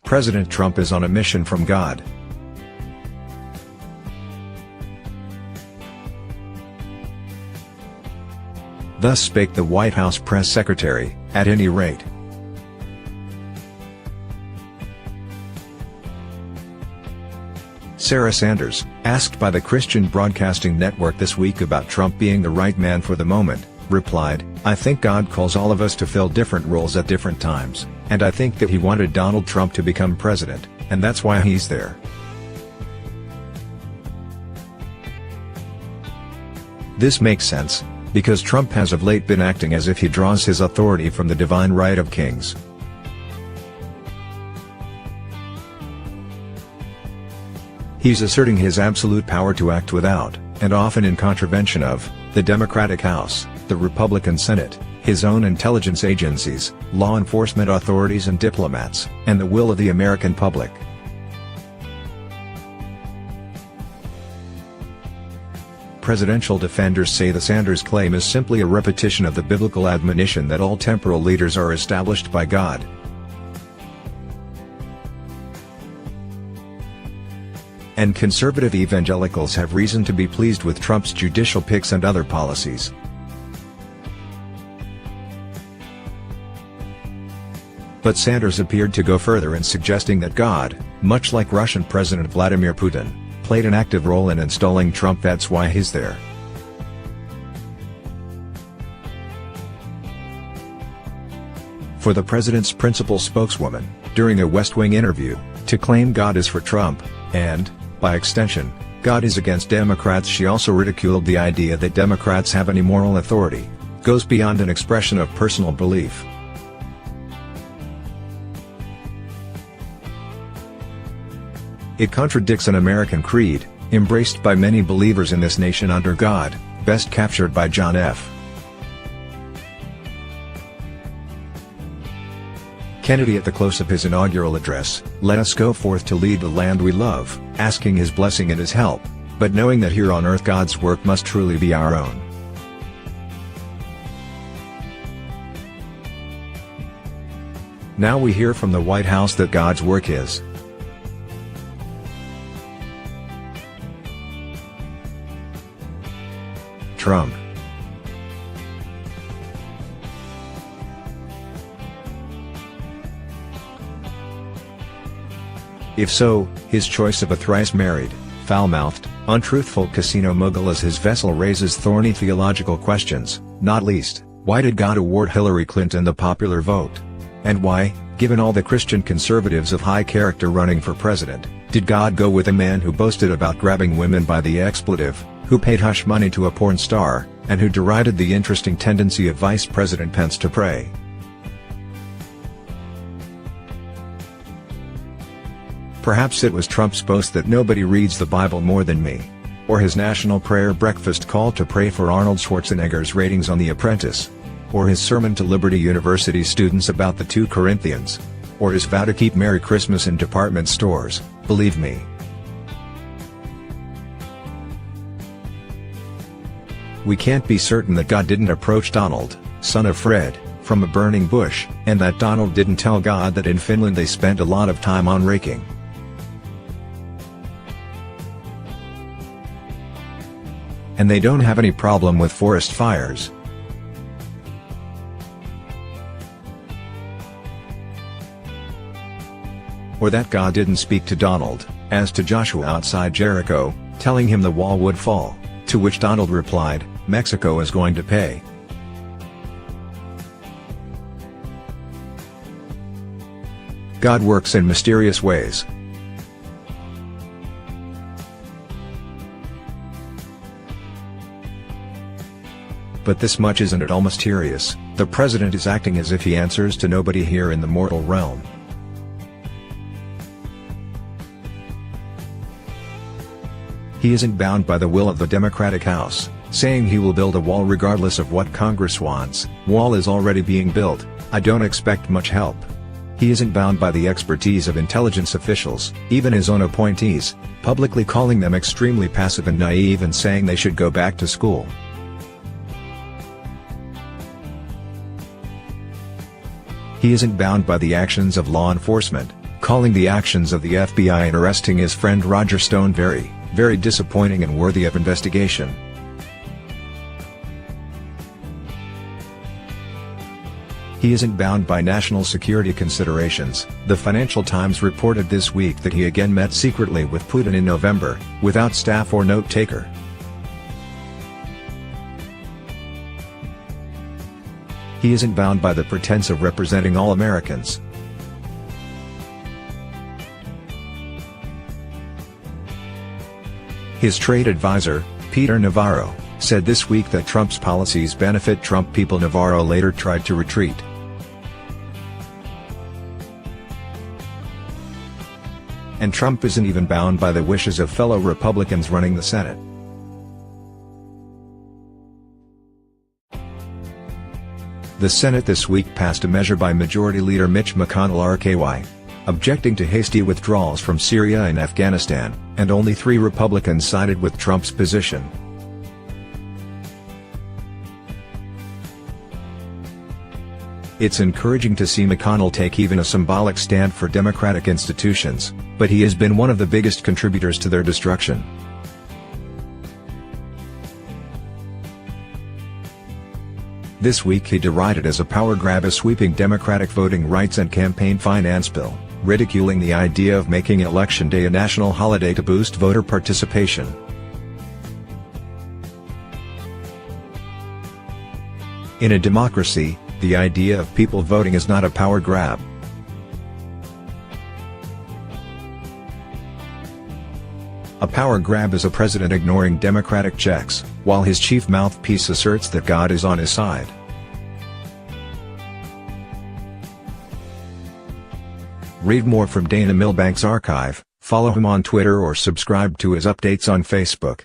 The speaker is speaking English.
President Trump is on a mission from God. Thus spake the White House press secretary, at any rate. Sarah Sanders, asked by the Christian Broadcasting Network this week about Trump being the right man for the moment, replied, "I think God calls all of us to fill different roles at different times, and I think that he wanted Donald Trump to become president, and that's why he's there." This makes sense, because Trump has of late been acting as if he draws his authority from the divine right of kings. He's asserting his absolute power to act without, and often in contravention of, the Democratic House, the Republican Senate, his own intelligence agencies, law enforcement authorities and diplomats, and the will of the American public. Presidential defenders say the Sanders claim is simply a repetition of the biblical admonition that all temporal leaders are established by God. And conservative evangelicals have reason to be pleased with Trump's judicial picks and other policies. But Sanders appeared to go further in suggesting that God, much like Russian President Vladimir Putin, played an active role in installing Trump. That's why he's there. For the president's principal spokeswoman, during a West Wing interview, to claim God is for Trump, and, by extension, God is against Democrats. She also ridiculed the idea that Democrats have any moral authority, goes beyond an expression of personal belief. It contradicts an American creed, embraced by many believers in this nation under God, best captured by John F. Kennedy at the close of his inaugural address, "Let us go forth to lead the land we love, asking his blessing and his help, but knowing that here on earth God's work must truly be our own." Now we hear from the White House that God's work is Trump. If so, his choice of a thrice-married, foul-mouthed, untruthful casino mogul as his vessel raises thorny theological questions, not least, why did God award Hillary Clinton the popular vote? And why, given all the Christian conservatives of high character running for president, did God go with a man who boasted about grabbing women by the expletive, who paid hush money to a porn star, and who derided the interesting tendency of Vice President Pence to pray? Perhaps it was Trump's boast that nobody reads the Bible more than me. Or his national prayer breakfast call to pray for Arnold Schwarzenegger's ratings on The Apprentice. Or his sermon to Liberty University students about the 2 Corinthians. Or his vow to keep Merry Christmas in department stores, believe me. We can't be certain that God didn't approach Donald, son of Fred, from a burning bush, and that Donald didn't tell God that in Finland they spent a lot of time on raking. And they don't have any problem with forest fires. Or that God didn't speak to Donald, as to Joshua outside Jericho, telling him the wall would fall, to which Donald replied, "Mexico is going to pay." God works in mysterious ways. But this much isn't at all mysterious: the president is acting as if he answers to nobody here in the mortal realm. He isn't bound by the will of the Democratic House, saying he will build a wall regardless of what Congress wants. Wall is already being built, I don't expect much help. He isn't bound by the expertise of intelligence officials, even his own appointees, publicly calling them extremely passive and naive and saying they should go back to school. He isn't bound by the actions of law enforcement, calling the actions of the FBI in arresting his friend Roger Stone very, very disappointing and worthy of investigation. He isn't bound by national security considerations. The Financial Times reported this week that he again met secretly with Putin in November, without staff or note-taker. He isn't bound by the pretense of representing all Americans. His trade advisor, Peter Navarro, said this week that Trump's policies benefit Trump people. Navarro later tried to retreat. And Trump isn't even bound by the wishes of fellow Republicans running the Senate. The Senate this week passed a measure by Majority Leader Mitch McConnell RKY, objecting to hasty withdrawals from Syria and Afghanistan, and only 3 Republicans sided with Trump's position. It's encouraging to see McConnell take even a symbolic stand for democratic institutions, but he has been one of the biggest contributors to their destruction. This week he derided as a power grab a sweeping Democratic voting rights and campaign finance bill, ridiculing the idea of making Election Day a national holiday to boost voter participation. In a democracy, the idea of people voting is not a power grab. A power grab is a president ignoring democratic checks, while his chief mouthpiece asserts that God is on his side. Read more from Dana Milbank's archive, follow him on Twitter or subscribe to his updates on Facebook.